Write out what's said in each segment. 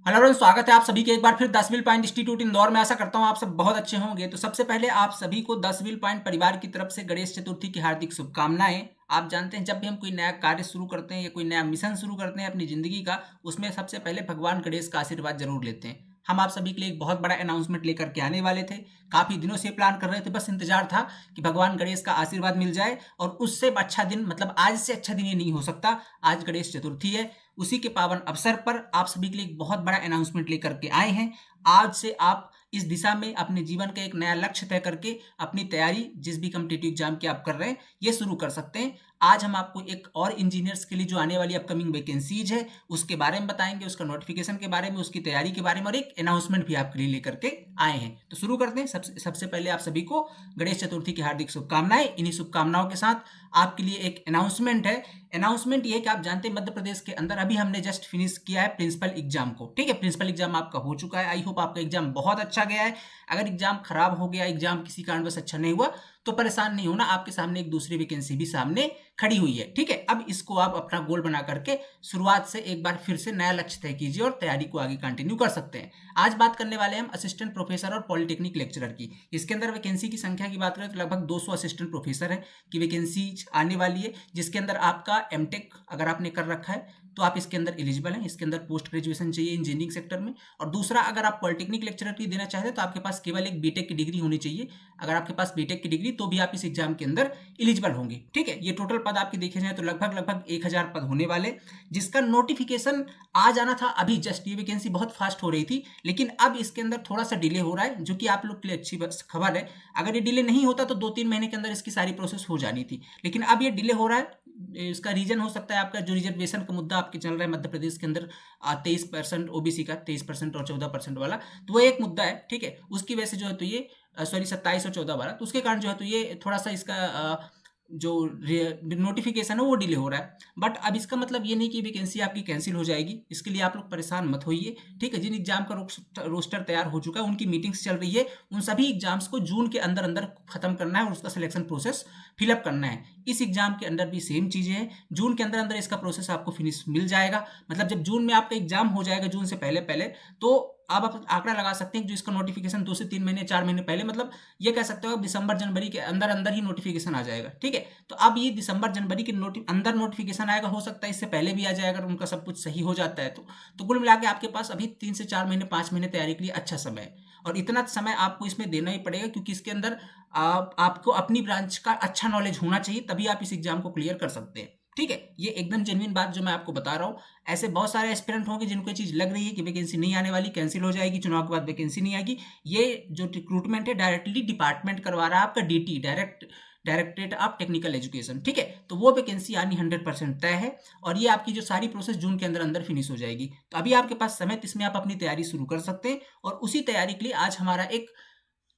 Hello everyone, स्वागत है आप सभी के एक बार फिर 10 व्हील पॉइंट इंस्टीट्यूट इंदौर में। आशा करता हूं आप सब बहुत अच्छे होंगे। तो सबसे पहले आप सभी को 10 व्हील पॉइंट परिवार की तरफ से गणेश चतुर्थी की हार्दिक शुभकामनाएं। आप जानते हैं, जब भी हम कोई नया कार्य शुरू करते हैं या कोई नया मिशन शुरू करते हैं अपनी जिंदगी का, उसमें सबसे पहले भगवान गणेश का आशीर्वाद जरूर लेते हैं। हम आप सभी के लिए एक बहुत बड़ा अनाउंसमेंट लेकर के आने वाले थे। काफी दिनों से प्लान कर रहे थे, बस इंतजार था कि भगवान गणेश का आशीर्वाद मिल जाए। और उससे अच्छा दिन, मतलब आज से अच्छा दिन ये नहीं हो सकता। आज गणेश चतुर्थी है, उसी के पावन अवसर पर आप सभी के लिए एक बहुत बड़ा अनाउंसमेंट लेकर के आए हैं। आज से आप इस दिशा में अपने जीवन का एक नया लक्ष्य तय करके अपनी तैयारी, जिस भी कॉम्पिटिटिव एग्जाम की आप कर रहे हैं, ये शुरू कर सकते हैं। आज हम आपको एक और इंजीनियर्स के लिए जो आने वाली अपकमिंग वैकेंसीज है उसके बारे में बताएंगे, उसका नोटिफिकेशन के बारे में, उसकी तैयारी के बारे में, और एक अनाउंसमेंट भी आपके लिए लेकर के आए हैं। तो शुरू करते हैं। सबसे पहले आप सभी को गणेश चतुर्थी की हार्दिक शुभकामनाएं। इन्हीं शुभकामनाओं के साथ आपके लिए एक अनाउंसमेंट है। अनाउंसमेंट ये है कि आप जानते हैं, मध्य प्रदेश के अंदर अभी हमने जस्ट फिनिश किया है प्रिंसिपल एग्जाम को। ठीक है, प्रिंसिपल एग्जाम आपका हो चुका है। आई होप आपका एग्जाम बहुत अच्छा गया है। अगर एग्जाम खराब हो गया, एग्जाम किसी कारणवश अच्छा नहीं हुआ, तो परेशान नहीं होना। आपके सामने एक दूसरी वैकेंसी भी सामने खड़ी हुई है। ठीक है, अब इसको आप अपना गोल बना करके शुरुआत से एक बार फिर से नया लक्ष्य तय कीजिए और तैयारी को आगे कंटिन्यू कर सकते हैं। आज बात करने वाले हैं हम असिस्टेंट प्रोफेसर और पॉलिटेक्निक लेक्चरर की। इसके अंदर वैकेंसी की संख्या की बात करें तो लगभग 200 असिस्टेंट प्रोफेसर है की वैकेंसी आने वाली है, जिसके अंदर आपका एमटेक अगर आपने कर रखा है तो आप इसके अंदर एलिजिबल हैं। इसके अंदर पोस्ट ग्रेजुएशन चाहिए इंजीनियरिंग सेक्टर में। और दूसरा, अगर आप पॉलिटेक्निक लेक्चरर की देना चाहते हैं तो आपके पास केवल एक बीटेक की डिग्री होनी चाहिए। अगर आपके पास बीटेक की डिग्री, तो भी आप इस एग्जाम के अंदर एलिजिबल होंगे। ठीक है, ये टोटल पद आपके देखे जाए तो लगभग 1000 पद होने वाले, जिसका नोटिफिकेशन आ जाना था अभी जस्ट। ये वैकेंसी बहुत फास्ट हो रही थी, लेकिन अब इसके अंदर थोड़ा सा डिले हो रहा है, जो कि आप लोग के लिए अच्छी खबर है। अगर ये डिले नहीं होता तो 2-3 महीने के अंदर इसकी सारी प्रोसेस हो जानी थी, लेकिन अब ये डिले हो रहा है। इसका रीजन हो सकता है आपका जो रिजर्वेशन का मुद्दा आपके चल रहा है मध्य प्रदेश के अंदर, 23% ओबीसी का, 23% और 14% वाला, तो वो एक मुद्दा है। ठीक है, उसकी वजह से जो है तो ये 27 और 14 वाला, तो उसके कारण जो है तो ये थोड़ा सा इसका जो नोटिफिकेशन है वो डिले हो रहा है। बट अब इसका मतलब ये नहीं कि वैकेंसी आपकी कैंसिल हो जाएगी, इसके लिए आप लोग परेशान मत होइए। ठीक है, जिन एग्जाम का रोस्टर तैयार हो चुका है, उनकी मीटिंग्स चल रही है। उन सभी एग्जाम्स को जून के अंदर अंदर खत्म करना है और उसका सिलेक्शन प्रोसेस फिलअप करना है। इस एग्जाम के अंदर भी सेम चीजें हैं। जून के अंदर अंदर इसका प्रोसेस आपको फिनिश मिल जाएगा। मतलब जब जून में आपका एग्जाम हो जाएगा, जून से पहले पहले, तो आप आंकड़ा लगा सकते हैं कि जो इसका नोटिफिकेशन 2 से 3 महीने 4 महीने पहले, मतलब ये कह सकते हो आप दिसंबर जनवरी के अंदर अंदर ही नोटिफिकेशन आ जाएगा। ठीक है, तो अब ये दिसंबर जनवरी के अंदर नोटिफिकेशन आएगा, हो सकता है इससे पहले भी आ जाएगा अगर उनका सब कुछ सही हो जाता है तो कुल मिला के आपके पास अभी 3 से 4 महीने 5 महीने तैयारी के लिए अच्छा समय है। और इतना समय आपको इसमें देना ही पड़ेगा, क्योंकि इसके अंदर आपको अपनी ब्रांच का अच्छा नॉलेज होना चाहिए, तभी आप इस एग्जाम को क्लियर कर सकते हैं। ठीक है, ये एकदम जेन्युइन बात जो मैं आपको बता रहा हूँ। ऐसे बहुत सारे एस्पिरेंट होंगे जिनको ये चीज लग रही है कि वैकेंसी नहीं आने वाली, कैंसिल हो जाएगी, चुनाव के बाद वैकेंसी नहीं आएगी। ये जो रिक्रूटमेंट है डायरेक्टली डिपार्टमेंट करवा रहा है, आपका DT, directorate of technical education. ठीक है, तो वो वैकेंसी आनी 100% तय है। और ये आपकी जो सारी प्रोसेस जून के अंदर अंदर फिनिश हो जाएगी। तो अभी आपके पास समय, तो इसमें आप अपनी तैयारी शुरू कर सकते हैं। और उसी तैयारी के लिए आज हमारा एक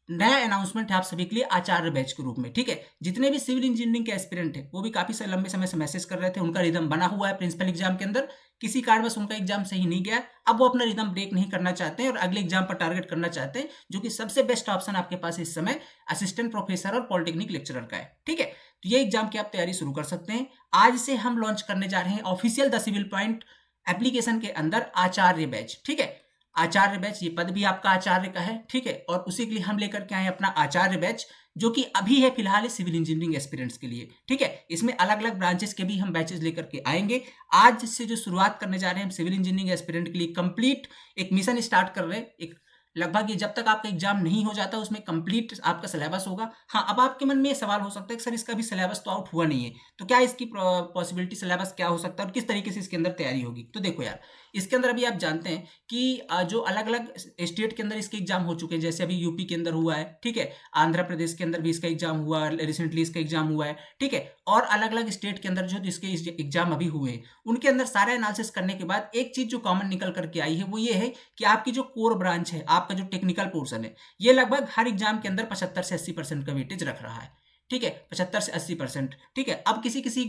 नया अनाउंसमेंट है आप सभी के लिए आचार्य बैच के रूप में। ठीक है, जितने भी सिविल इंजीनियरिंग के एस्पिरेंट हैं वो भी काफी लंबे समय से मैसेज कर रहे थे, उनका रिदम बना हुआ है प्रिंसिपल एग्जाम के अंदर। किसी कारणवश उनका एग्जाम सही नहीं गया, अब वो अपना रिदम ब्रेक नहीं करना चाहते हैं और अगले एग्जाम पर टारगेट करना चाहते हैं, जो कि सबसे बेस्ट ऑप्शन आपके पास इस समय असिस्टेंट प्रोफेसर और पॉलिटेक्निक लेक्चरर का है। ठीक है, तो ये एग्जाम की आप तैयारी शुरू कर सकते हैं। आज से हम लॉन्च करने जा रहे हैं official the civil point application के अंदर आचार्य बैच। ठीक है, आचार्य बैच, ये पद भी आपका आचार्य का है। ठीक है, और उसी के लिए हम लेकर के आए अपना आचार्य बैच, जो कि अभी है फिलहाल सिविल इंजीनियरिंग एस्पिरेंट्स के लिए। ठीक है, इसमें अलग अलग ब्रांचेस के भी हम बैचेस लेकर के आएंगे। आज से जो शुरुआत करने जा रहे हैं हम सिविल इंजीनियरिंग एस्पिरेंट के लिए कंप्लीट एक मिशन स्टार्ट कर रहे हैं। एक लगभग ये जब तक आपका एग्जाम नहीं हो जाता उसमें कंप्लीट आपका सिलेबस होगा। हाँ, अब आपके मन में ये सवाल हो सकता है कि सर इसका भी सिलेबस तो आउट हुआ नहीं है, तो क्या इसकी पॉसिबिलिटी, सिलेबस क्या हो सकता है और किस तरीके से इसके अंदर तैयारी होगी। तो देखो यार, इसके अंदर अभी आप जानते हैं कि जो अलग अलग स्टेट के अंदर इसके एग्जाम हो चुके हैं, जैसे अभी यूपी के अंदर हुआ है। ठीक है, आंध्र प्रदेश के अंदर भी इसका एग्जाम हुआ, रिसेंटली इसका एग्जाम हुआ है। ठीक है, और अलग अलग स्टेट के अंदर जो इसके एग्जाम अभी हुए हैं, उनके अंदर सारा एनालिसिस करने के बाद एक चीज जो कॉमन निकल करके आई है वो ये है कि आपकी जो कोर ब्रांच है, आपका जो टेक्निकल पोर्शन है, ये लगभग हर एग्जाम के अंदर 75 से 80% का वेटेज रख रहा है। ठीक है, 75 से 80%। ठीक है, अब किसी किसी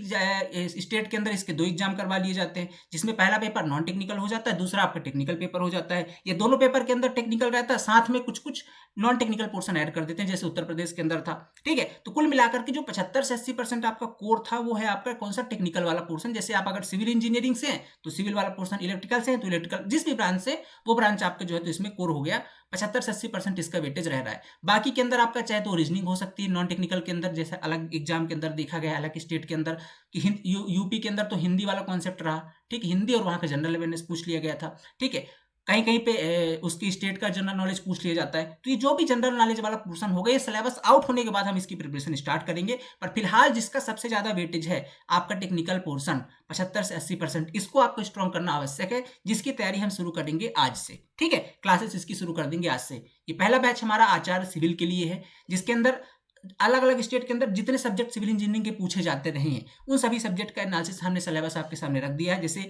स्टेट के अंदर इसके 2 एग्जाम करवा लिए जाते हैं, जिसमें पहला पेपर नॉन टेक्निकल हो जाता है, दूसरा आपका टेक्निकल पेपर हो जाता है। ये दोनों पेपर के अंदर टेक्निकल रहता है, साथ में कुछ कुछ नॉन टेक्निकल पोर्शन ऐड कर देते हैं, जैसे उत्तर प्रदेश के अंदर था। ठीक है, तो कुल मिलाकर के जो 75 से 80% आपका कोर था वो है आपका कौन सा, टेक्निकल वाला पोर्शन। जैसे आप अगर सिविल इंजीनियरिंग से हैं तो सिविल वाला पोर्शन, इलेक्ट्रिकल से है तो इलेक्ट्रिकल, जिस भी ब्रांच से वो ब्रांच आपका जो है तो इसमें कोर हो गया। 75 से 80% इसका वेटेज रह रहा है। बाकी के अंदर आपका चाहे तो रीजनिंग हो सकती है नॉन टेक्निकल के अंदर, जैसे अलग एग्जाम के अंदर देखा गया, अलग स्टेट के अंदर कि यूपी के अंदर तो हिंदी वाला कॉन्सेप्ट रहा। ठीक, हिंदी और वहाँ का जनरल अवेयरनेस पूछ लिया गया था। ठीक है, कहीं कहीं पे उसकी स्टेट का जनरल नॉलेज पूछ लिया जाता है। तो ये जो भी जनरल नॉलेज वाला पोर्शन होगा, ये सिलेबस आउट होने के बाद हम इसकी प्रिपरेशन स्टार्ट करेंगे। पर फिलहाल जिसका सबसे ज्यादा वेटेज है आपका टेक्निकल पोर्शन, 75 से 80%, इसको आपको स्ट्रॉन्ग करना आवश्यक है, जिसकी तैयारी हम शुरू करेंगे आज से। ठीक है, क्लासेस इसकी शुरू कर देंगे आज से। ये पहला बैच हमारा आचार्य सिविल के लिए है, जिसके अंदर अलग अलग स्टेट के अंदर जितने सब्जेक्ट सिविल इंजीनियरिंग के पूछे जाते रहे हैं, उन सभी सब्जेक्ट का एनालिसिस हमने सिलेबस आपके सामने रख दिया है। जैसे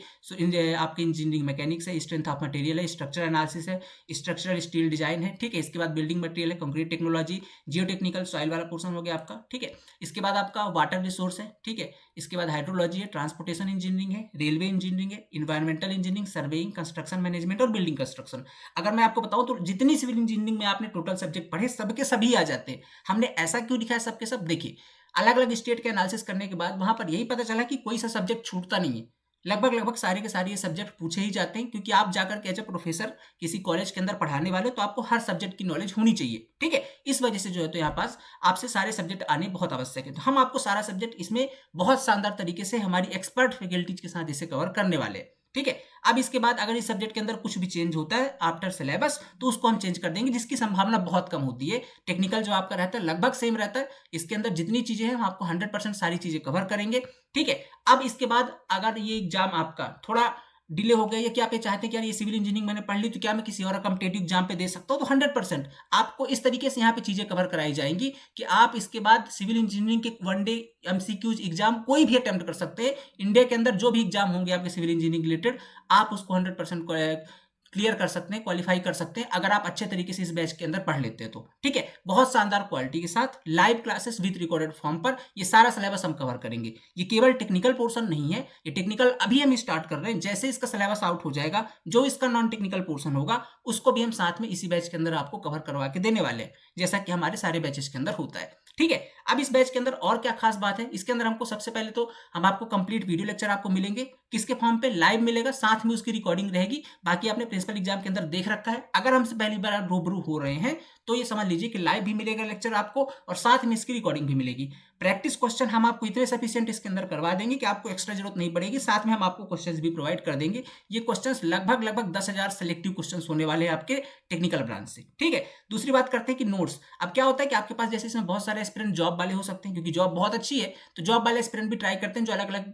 आपके इंजीनियरिंग मैकेनिक्स है, स्ट्रेंथ ऑफ मटेरियल है, स्ट्रक्चर एनालिसिस है, स्ट्रक्चरल स्टील डिजाइन है। ठीक है, इसके बाद बिल्डिंग मटेरियल है, कंक्रीट टेक्नोलॉजी, जियोटेक्निकल सॉइल वाला पोर्शन हो गया आपका। ठीक है, इसके बाद आपका वाटर रिसोर्स है। ठीक है, इसके बाद हाइड्रोलॉजी है, ट्रांसपोर्टेशन इंजीनियरिंग है, रेलवे इंजीनियरिंग है, environmental engineering, surveying, construction management और बिल्डिंग कंस्ट्रक्शन। अगर मैं आपको बताऊं तो जितनी सिविल इंजीनियरिंग में आपने टोटल सब्जेक्ट पढ़े, सबके सभी आ जाते हैं। हमने ऐसा क्यों लिखा है सबके सब, देखिए अलग अलग स्टेट के एनालिसिस करने के बाद वहां पर यही पता चला कि कोई सा सब्जेक्ट छूटता नहीं है। लगभग लगभग सारे के सारे ये सब्जेक्ट पूछे ही जाते हैं, क्योंकि आप जाकर के एज ए प्रोफेसर किसी कॉलेज के अंदर पढ़ाने वाले तो आपको हर सब्जेक्ट की नॉलेज होनी चाहिए। ठीक है, इस वजह से जो है तो यहाँ पास आपसे सारे सब्जेक्ट आने बहुत आवश्यक है। तो हम आपको सारा सब्जेक्ट इसमें बहुत शानदार तरीके से हमारी एक्सपर्ट फैकल्टीज के साथ इसे कवर करने वाले हैं। ठीक है, अब इसके बाद अगर इस सब्जेक्ट के अंदर कुछ भी चेंज होता है आफ्टर सिलेबस, तो उसको हम चेंज कर देंगे, जिसकी संभावना बहुत कम होती है। टेक्निकल जो आपका रहता है लगभग सेम रहता है, इसके अंदर जितनी चीजें हैं हम आपको 100% सारी चीजें कवर करेंगे। ठीक है, अब इसके बाद अगर ये एग्जाम आपका थोड़ा डिले हो गया, या क्या आप ये चाहते हैं कि यार ये सिविल इंजीनियरिंग मैंने पढ़ ली तो क्या मैं किसी और कॉम्पिटिटिव एग्जाम पे दे सकता हूँ, तो 100% आपको इस तरीके से यहाँ पे चीजें कवर कराई जाएंगी कि आप इसके बाद सिविल इंजीनियरिंग के वनडे एमसीक्यूज एग्जाम कोई भी अटेम्प्ट कर सकते हैं। इंडिया के अंदर जो भी एग्जाम होंगे आपके सिविल इंजीनियरिंग रिलेटेड, आप उसको 100% क्लियर कर सकते हैं, क्वालिफाई कर सकते हैं, अगर आप अच्छे तरीके से इस बैच के अंदर पढ़ लेते हैं तो। ठीक है, बहुत शानदार क्वालिटी के साथ live classes with recorded form पर ये सारा सिलेबस हम कवर करेंगे। ये केवल टेक्निकल पोर्शन नहीं है, ये टेक्निकल अभी हम स्टार्ट कर रहे हैं। जैसे इसका सिलेबस आउट हो जाएगा, जो इसका नॉन टेक्निकल पोर्शन होगा उसको भी हम साथ में इसी बैच के अंदर आपको कवर करवा के देने वाले हैं, जैसा कि हमारे सारे बैचेस के अंदर होता है। ठीक है, अब इस बैच के अंदर और क्या खास बात है, इसके अंदर हमको सबसे पहले तो हम आपको कंप्लीट वीडियो लेक्चर आपको मिलेंगे, किसके फॉर्म पे, लाइव मिलेगा, साथ में उसकी रिकॉर्डिंग रहेगी। बाकी आपने प्रिंसिपल एग्जाम के अंदर देख रखा है। अगर हमसे पहली बार रूबरू हो रहे हैं तो ये समझ लीजिए कि लाइव भी मिलेगा लेक्चर आपको, और साथ में इसकी रिकॉर्डिंग भी मिलेगी। प्रैक्टिस क्वेश्चन हम आपको इतने सफिशिएंट इसके अंदर करवा देंगे कि आपको एक्स्ट्रा जरूरत नहीं पड़ेगी। साथ में हम आपको क्वेश्चंस भी प्रोवाइड कर देंगे। ये क्वेश्चंस लगभग 10,000 सेलेक्टिव क्वेश्चंस होने वाले हैं आपके टेक्निकल ब्रांच से। ठीक है, दूसरी बात करते हैं कि नोट्स। अब क्या होता है कि आपके पास जैसे इसमें बहुत सारे एस्पिरेंट जॉब वाले हो सकते हैं, क्योंकि जॉब बहुत अच्छी है, तो जॉब वाले एस्पिरेंट भी ट्राई करते हैं जो अलग अलग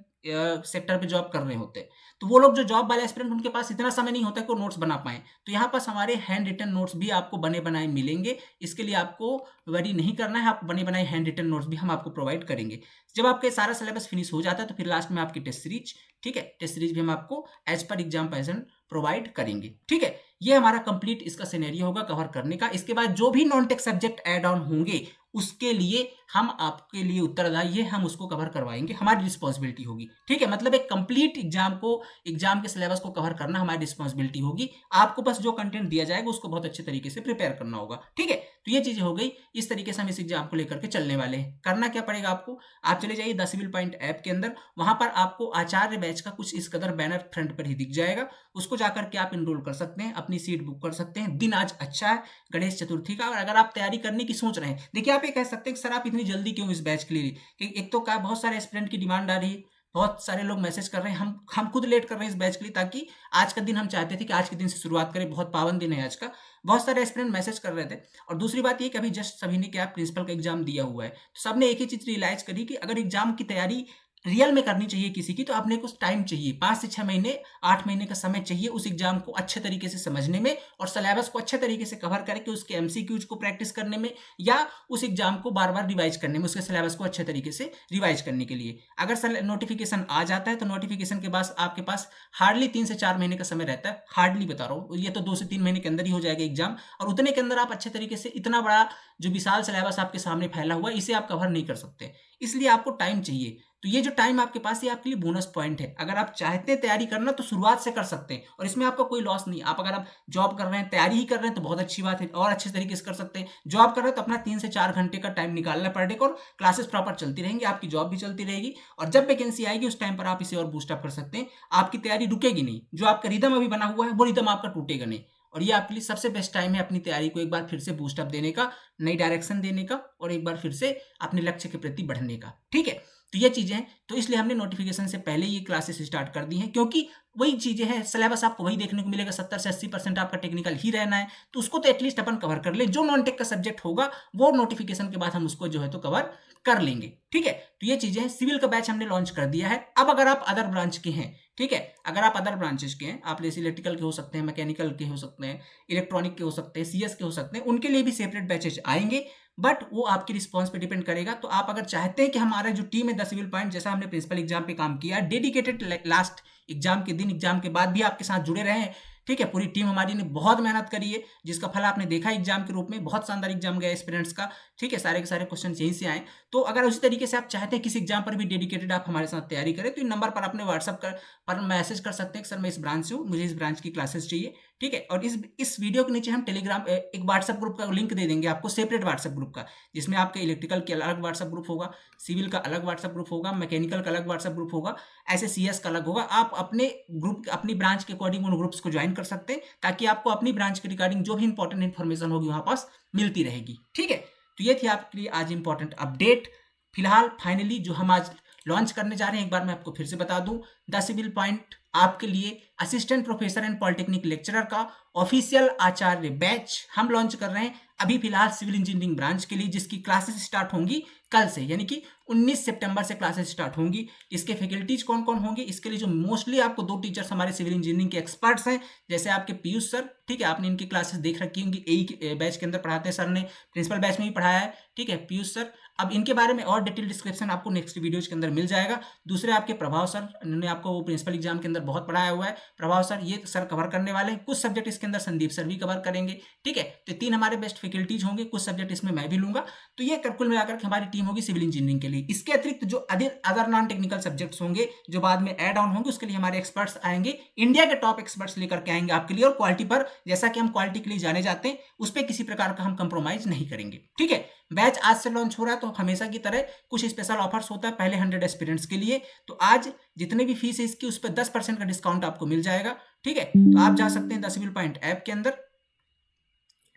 सेक्टर पे जॉब कर रहे होते हैं। तो वो लोग जो जॉब वाले एस्पिरेंट, उनके पास इतना समय नहीं होता कि वो नोट्स बना पाए। तो यहाँ पास हमारे हैंड रिटन नोट्स भी आपको बने बनाए मिलेंगे। इसके लिए आपको वरी नहीं करना है, आप बने बनाए हैंड रिटन नोट्स भी हम आपको प्रोवाइड करेंगे। जब आपके सारा सिलेबस फिनिश हो जाता है तो फिर लास्ट में आपकी टेस्ट सीरीज, ठीक है, टेस्ट सीरीज भी हम आपको as per exam pattern provide करेंगे। ठीक है, ये हमारा कंप्लीट इसका सिनेरियो होगा कवर करने का। इसके बाद जो भी non tech subject add on होंगे उसके लिए हम आपके लिए उत्तरदायी है, हम उसको कवर करवाएंगे, हमारी रिस्पॉन्सिबिलिटी होगी। ठीक है, मतलब एक कंप्लीट एग्जाम के सिलेबस को कवर करना हमारी रिस्पॉन्सिबिलिटी होगी। आपको बस जो कंटेंट दिया जाएगा उसको बहुत अच्छे तरीके से प्रिपेयर करना होगा। ठीक है, तो ये चीजें हो गई। इस तरीके से हम इस एग्जाम को लेकर के चलने वाले हैं। करना क्या पड़ेगा आपको, आप चले जाइए द सिविल पॉइंट ऐप के अंदर, वहां पर आपको आचार्य बैच का कुछ इस कदर बैनर फ्रंट पर ही दिख जाएगा। उसको जाकर के आप इनरोल कर सकते हैं, अपनी सीट बुक कर सकते हैं। दिन आज अच्छा है, गणेश चतुर्थी का, और अगर आप तैयारी करने की सोच रहे हैं, देखिए आप ये कह सकते हैं कि सर आप इतनी जल्दी क्यों इस बैच के लिए, एक तो क्या बहुत सारे एस्पिरेंट की डिमांड आ रही है, बहुत सारे लोग मैसेज कर रहे हैं, हम खुद लेट कर रहे हैं इस बैच के लिए, ताकि आज का दिन हम चाहते थे कि आज के दिन से शुरुआत करें, बहुत पावन दिन है आज का। बहुत सारे एस्पिरेंट मैसेज कर रहे थे। और दूसरी बात ये कि अभी जस्ट सभी ने क्या प्रिंसिपल का एग्जाम दिया हुआ है, तो सबने एक ही चीज रियलाइज करी कि अगर एग्जाम की तैयारी रियल में करनी चाहिए किसी की, तो अपने को टाइम चाहिए, 5 से 6 महीने, 8 महीने का समय चाहिए उस एग्जाम को अच्छे तरीके से समझने में और सिलेबस को अच्छे तरीके से कवर करके उसके एमसीक्यूज को प्रैक्टिस करने में, या उस एग्जाम को बार बार रिवाइज करने में, उसके सिलेबस को अच्छे तरीके से रिवाइज करने के लिए। अगर नोटिफिकेशन आ जाता है तो नोटिफिकेशन के बाद आपके पास हार्डली 3 से 4 महीने का समय रहता है, हार्डली बता रहा हूँ, ये तो 2 से 3 महीने के अंदर ही हो जाएगा एग्जाम, और उतने के अंदर आप अच्छे तरीके से इतना बड़ा जो विशाल सिलेबस आपके सामने फैला हुआ है इसे आप कवर नहीं कर सकते, इसलिए आपको टाइम चाहिए। तो ये जो टाइम आपके पास, ये आपके लिए बोनस पॉइंट है। अगर आप चाहते हैं तैयारी करना तो शुरुआत से कर सकते हैं और इसमें आपका कोई लॉस नहीं। अगर आप जॉब कर रहे हैं, तैयारी ही कर रहे हैं तो बहुत अच्छी बात है और अच्छे तरीके से कर सकते हैं। जॉब कर रहे हैं तो अपना 3 से 4 घंटे का टाइम निकालना पर डे और क्लासेस प्रॉपर चलती रहेंगी, आपकी जॉब भी चलती रहेगी और जब वैकेंसी आएगी उस टाइम पर आप इसे और बूस्टअप कर सकते हैं। आपकी तैयारी रुकेगी नहीं, जो आपका रिदम अभी बना हुआ है वो रिदम आपका टूटेगा नहीं, और ये आपके लिए सबसे बेस्ट टाइम है अपनी तैयारी को एक बार फिर से बूस्टअप देने का, नई डायरेक्शन देने का और एक बार फिर से अपने लक्ष्य के प्रति बढ़ने का। ठीक है, तो ये चीजें हैं, तो इसलिए हमने नोटिफिकेशन से पहले ये क्लासेस स्टार्ट कर दी हैं, क्योंकि वही चीजें हैं, सिलेबस आपको वही देखने को मिलेगा, 70 से 80% आपका टेक्निकल ही रहना है, तो उसको तो एटलीस्ट अपन कवर कर ले। जो नॉन टेक का सब्जेक्ट होगा वो नोटिफिकेशन के बाद हम उसको जो है तो कवर कर लेंगे। ठीक है, तो ये चीजें हैं। सिविल का बैच हमने लॉन्च कर दिया है। अब अगर आप अदर ब्रांच के हैं, ठीक है, अगर आप अदर ब्रांचेस के हैं, आप जैसे इलेक्ट्रिकल के हो सकते हैं, मैकेनिकल के हो सकते हैं, इलेक्ट्रॉनिक के हो सकते हैं, सीएस के हो सकते हैं, उनके लिए भी सेपरेट बैचेज आएंगे, बट वो आपकी रिस्पॉन्स पे डिपेंड करेगा। तो आप अगर चाहते हैं कि हमारा जो टीम है द सिविल पॉइंट, जैसा हमने प्रिंसिपल एग्जाम पे काम किया, डेडिकेटेड लास्ट एग्जाम के दिन, एग्जाम के बाद भी आपके साथ जुड़े रहे हैं। ठीक है, पूरी टीम हमारी ने बहुत मेहनत करी है, जिसका फल आपने देखा एग्जाम के रूप में। बहुत शानदार एग्जाम गया एस्पिरेंट्स का। ठीक है, सारे के सारे क्वेश्चन यहीं से आए। तो अगर उसी तरीके से आप चाहते हैं किसी एग्जाम पर भी डेडिकेटेड आप हमारे साथ तैयारी करें, तो इन नंबर पर अपने व्हाट्सअप पर मैसेज कर सकते हैं कि सर मैं इस ब्रांच से हूँ, मुझे इस ब्रांच की क्लासेस चाहिए। ठीक है, और इस वीडियो के नीचे हम टेलीग्राम एक व्हाट्सएप ग्रुप का लिंक दे देंगे आपको, सेपरेट व्हाट्सएप ग्रुप का, जिसमें आपके इलेक्ट्रिकल के अलग व्हाट्सएप ग्रुप होगा, सिविल का अलग व्हाट्सएप ग्रुप होगा, मैकेनिकल का अलग व्हाट्सएप ग्रुप होगा, ऐसे सीएस का अलग होगा। आप अपने ग्रुप, अपनी ब्रांच के अकॉर्डिंग उन ग्रुप्स को ज्वाइन कर सकते हैं, ताकि आपको अपनी ब्रांच के रिगार्डिंग जो भी इंपॉर्टेंट इन्फॉर्मेशन होगी वहां पास मिलती रहेगी। ठीक है, तो ये थी आपके लिए आज इंपॉर्टेंट अपडेट। फिलहाल फाइनली जो हम आज लॉन्च करने जा रहे हैं, एक बार मैं आपको फिर से बता दूं, द सिविल पॉइंट आपके लिए assistant professor and polytechnic lecturer का ऑफिशियल आचार्य बैच हम लॉन्च कर रहे हैं अभी फिलहाल सिविल इंजीनियरिंग ब्रांच के लिए, जिसकी क्लासेस स्टार्ट होंगी कल से, यानी कि 19 सितंबर से क्लासेस स्टार्ट होंगी। इसके फैकल्टीज कौन कौन होंगे, इसके लिए जो मोस्टली आपको 2 टीचर्स हमारे सिविल इंजीनियरिंग के एक्सपर्ट्स हैं, जैसे आपके पीयूष सर, ठीक है, आपने इनकी क्लासेस देख रखी होंगी, यही बैच के अंदर पढ़ाते हैं, सर ने प्रिंसिपल बैच में भी पढ़ाया है। ठीक है, पीयूष सर। अब इनके बारे में और डिटेल डिस्क्रिप्शन आपको नेक्स्ट वीडियोज के अंदर मिल जाएगा। दूसरे आपके प्रभाव सर, इन्होंने आपको वो प्रिंसिपल एग्जाम के अंदर बहुत पढ़ाया हुआ है। प्रभाव सर, ये सर कवर करने वाले हैं। कुछ सब्जेक्ट इसके अंदर संदीप सर भी कवर करेंगे। ठीक है, तो 3 हमारे बेस्ट फैकल्टीज होंगे, कुछ सब्जेक्ट इसमें मैं भी लूंगा। तो ये कुल मिलाकर के हमारी टीम होगी सिविल इंजीनियरिंग के लिए। इसके अतिरिक्त जो अदर नॉन टेक्निकल सब्जेक्ट्स होंगे जो बाद में एड ऑन होंगे, उसके लिए हमारे एक्सपर्ट्स आएंगे, इंडिया के टॉप एक्सपर्ट्स लेकर के आएंगे आपके लिए, और क्वालिटी पर, जैसा कि हम क्वालिटी के लिए जाने जाते हैं, उस पर किसी प्रकार का हम कंप्रोमाइज नहीं करेंगे। ठीक है, बैच आज से लॉन्च हो रहा है, तो हमेशा की तरह कुछ स्पेशल ऑफर्स होता है पहले 100 एस्पिरेंट्स के लिए। तो आज जितने भी फीस है इसकी, उस पर 10% का डिस्काउंट आपको मिल जाएगा। ठीक है, तो आप जा सकते हैं द सिविल पॉइंट ऐप के अंदर।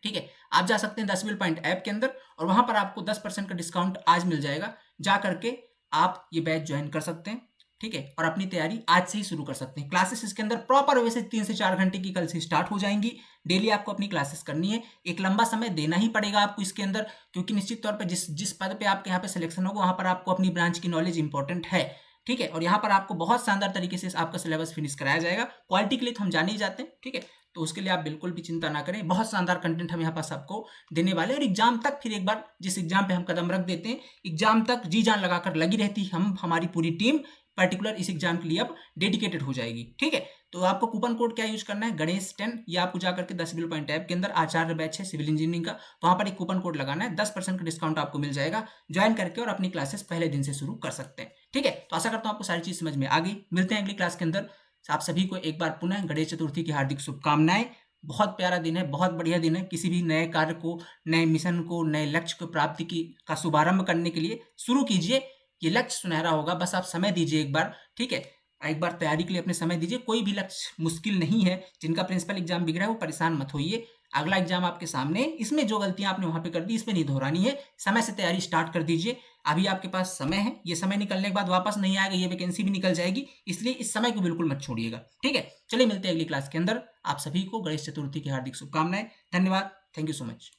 ठीक है, आप जा सकते हैं द सिविल पॉइंट ऐप के अंदर और वहां पर आपको 10% का डिस्काउंट आज मिल जाएगा। जा करके आप ये बैच ज्वाइन कर सकते हैं। ठीक है, और अपनी तैयारी आज से ही शुरू कर सकते हैं। क्लासेस इसके अंदर प्रॉपर वैसे 3 से 4 घंटे की कल से स्टार्ट हो जाएंगी। डेली आपको अपनी क्लासेस करनी है। एक लंबा समय देना ही पड़ेगा आपको इसके अंदर, क्योंकि निश्चित तौर पर जिस पद पे आपके यहाँ पे सिलेक्शन होगा, वहां पर आपको अपनी ब्रांच की नॉलेज इंपॉर्टेंट है। ठीक है, और यहाँ पर आपको बहुत शानदार तरीके से आपका सिलेबस फिनिश कराया जाएगा। क्वालिटी के लिए तो हम जाने ही जाते हैं। ठीक है, तो उसके लिए आप बिल्कुल भी चिंता ना करें। बहुत शानदार कंटेंट हम यहाँ पास आपको देने वाले हैं। और एग्जाम तक फिर एक बार जिस एग्जाम पे हम कदम रख देते हैं, एग्जाम तक जी जान लगाकर लगी रहती हमारी पूरी टीम पर्टिकुलर इस एग्जाम के लिए अब डेडिकेटेड हो जाएगी। ठीक है, तो आपको कूपन कोड क्या यूज करना है, गणेश 10, या आपको जाकर के 10 सिविल पॉइंट ऐप के अंदर आचार्य बैच है सिविल इंजीनियरिंग का, वहां पर एक कूपन कोड लगाना है, 10% का डिस्काउंट आपको मिल जाएगा। ज्वाइन करके और अपनी क्लासेस पहले दिन से शुरू कर सकते हैं। ठीक है, तो आशा करता हूं आपको सारी चीज समझ में आ गई। मिलते हैं अगली क्लास के अंदर। आप सभी को एक बार पुनः गणेश चतुर्थी की हार्दिक शुभकामनाएं। बहुत प्यारा दिन है, बहुत बढ़िया दिन है। किसी भी नए कार्य को, नए मिशन को, नए लक्ष्य को प्राप्ति का शुभारंभ करने के लिए शुरू कीजिए। ये लक्ष्य सुनहरा होगा, बस आप समय दीजिए एक बार। ठीक है, एक बार तैयारी के लिए अपने समय दीजिए। कोई भी लक्ष्य मुश्किल नहीं है। जिनका प्रिंसिपल एग्जाम बिगड़ा है वो परेशान मत होइए, अगला एग्जाम आपके सामने, इसमें जो गलतियां आपने वहां पे कर दी इसमें नहीं दोहरानी है। समय से तैयारी स्टार्ट कर दीजिए। अभी आपके पास समय है, ये समय निकलने के बाद वापस नहीं आएगा, ये वैकेंसी भी निकल जाएगी, इसलिए इस समय को बिल्कुल मत छोड़िएगा। ठीक है, चलिए मिलते हैं अगली क्लास के अंदर। आप सभी को गणेश चतुर्थी की हार्दिक शुभकामनाएं। धन्यवाद, थैंक यू सो मच।